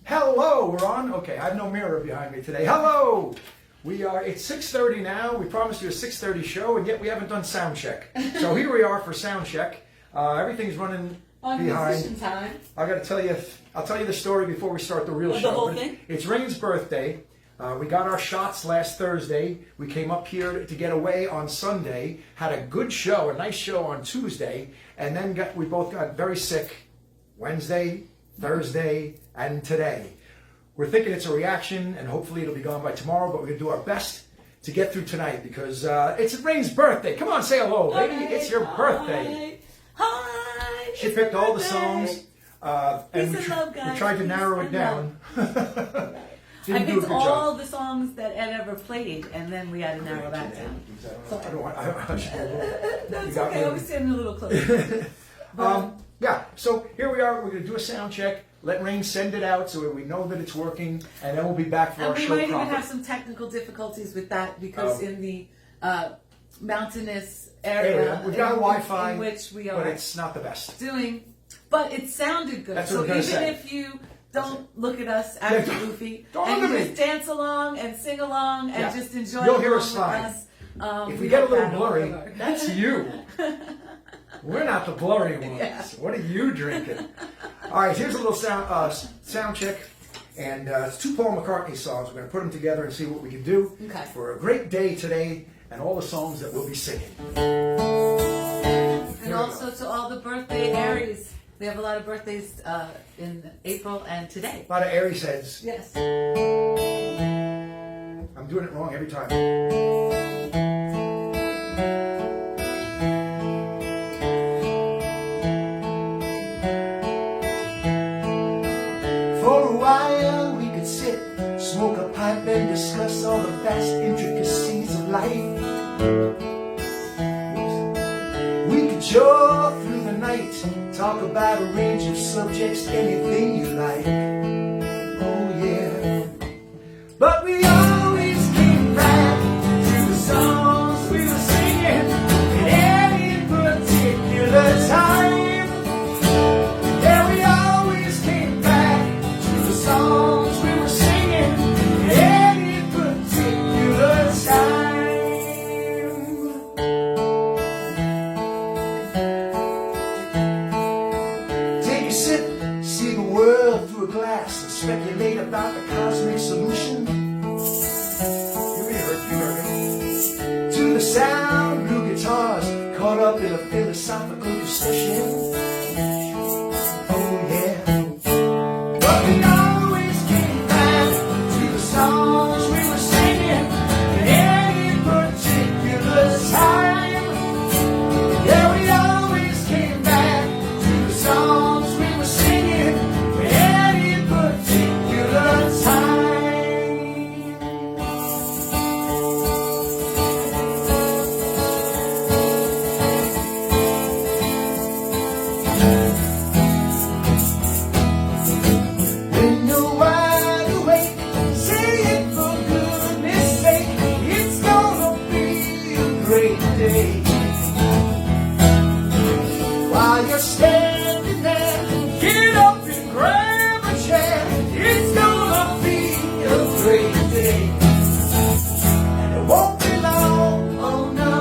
Hello, we're on. Okay, I have no mirror behind me today. Hello! It's 6:30 now. We promised you a 6:30 show, and yet we haven't done sound check. So here we are for sound check. Everything's running on behind. musician time. I'll tell you the story before we start the real show. The whole thing? It's Rain's birthday. We got our shots last Thursday. We came up here to get away on Sunday. Had a good show, a nice show on Tuesday, and then we both got very sick Wednesday, Thursday, and today. We're thinking it's a reaction, and hopefully it'll be gone by tomorrow, but we're going to do our best to get through tonight because it's Rain's birthday. Come on, say hello, lady. It's your birthday. Hi. She picked all the songs, and we tried to narrow it down. I picked all the songs that Ed ever played, and then we had to narrow that down. I don't want. That's okay. I was standing a little closer. Yeah, so here we are. We're going to do a sound check. Let Rain send it out so we know that it's working, and then we'll be back for our show. And we might even have some technical difficulties with that because in the mountainous area we've got Wi-Fi, in which we are, but it's not the best. But it sounded good. That's so what I'm even say. if you don't look at us as goofy, and you just dance along and sing along and just enjoy You'll hear us fine. with us. If we get a little blurry, that's you. We're not the blurry ones. Yeah. What are you drinking? All right, here's a little sound check. And it's two Paul McCartney songs. We're going to put them together and see what we can do for a great day today and all the songs that we'll be singing. And also to all the birthday Aries. We have a lot of birthdays in April and today. A lot of Aries heads. Yes. I'm doing it wrong every time. For a while we could sit, smoke a pipe and discuss all the vast intricacies of life. We could jaw through the night, talk about a range of subjects, anything you like. Oh yeah. But we always came back to the songs we were singing at any particular time. Yeah, we always came back to the songs we were singing at any particular time. Take a sip, see the world through a glass, and speculate about the cosmic solution. You heard me. To the sound of blue guitars, caught up in a philosophical discussion. Oh yeah. But we always came back to the songs we were singing at any particular time. Yeah, we always came back to the songs we were singing at any particular time. When you're wide awake, say it for goodness sake. It's gonna be a great day. While you're standing there, get up and grab a chair. It's gonna be a great day. And it won't be long, oh no.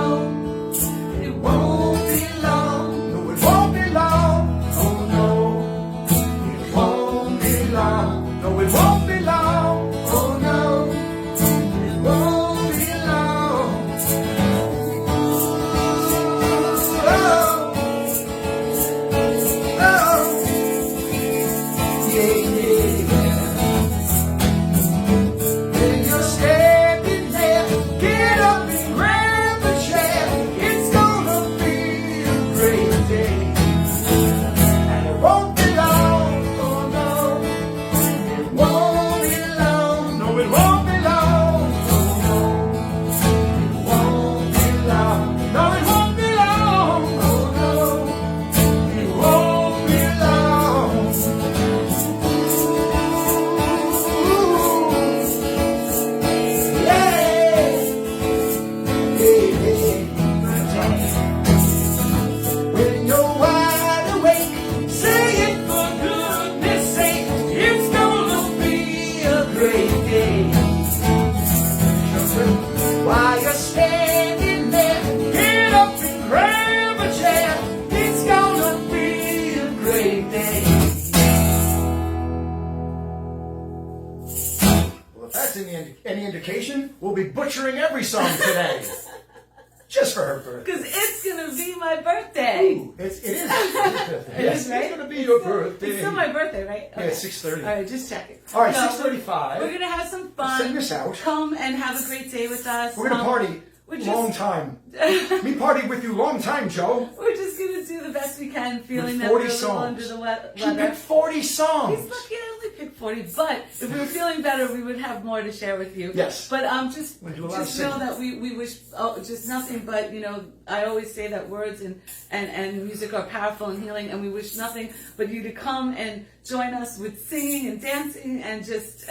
It won't be long, no it won't be long, oh no. It won't be long, no it won't be long, oh no. It won't be long. When you're standing there, get up and grab a chair. It's gonna be a great day. And it won't be long, oh no. It won't that's any indication, we'll be butchering every song today. Just for her birthday. Because it's going to be my birthday. Ooh, it is. Yes, right? It's going to be your birthday. It's still my birthday, right? Yeah, it's 6:30. All right, just check it. All right, No, 6:35. We're going to have some fun. Send this out. Come and have a great day with us. We're going to party long time. Me party with you long time, Joe. We're just going to do the best we can, feeling With that 40 we're a little songs. under the weather. She picked 40 songs. He's lucky I only picked 40, but if we were feeling better, we would have more to share with you. Yes. But just We'll do a lot of know singing. that we wish just nothing but, I always say that words and music are powerful and healing, and we wish nothing but you to come and join us with singing and dancing and just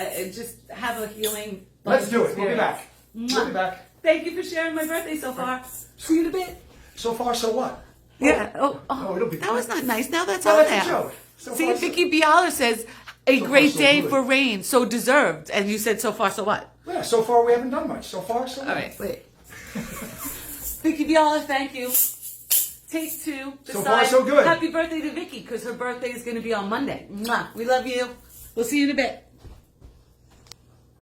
have a healing. Let's do it. We'll be back. Mwah. We'll be back. Thank you for sharing my birthday so far. See you in a bit. So far, so what? Yeah. it'll be that was not nice. Now that's No, out that's a there. joke. So See, far, so- Vicky Biala says, a So great far, so day good. for rain, so deserved. And you said, so far, so what? Yeah, so far we haven't done much. So far, so what? All right, wait. Vicky Biala, thank you. Take two. So far, so good. Happy birthday to Vicky, because her birthday is going to be on Monday. Mwah. We love you. We'll see you in a bit.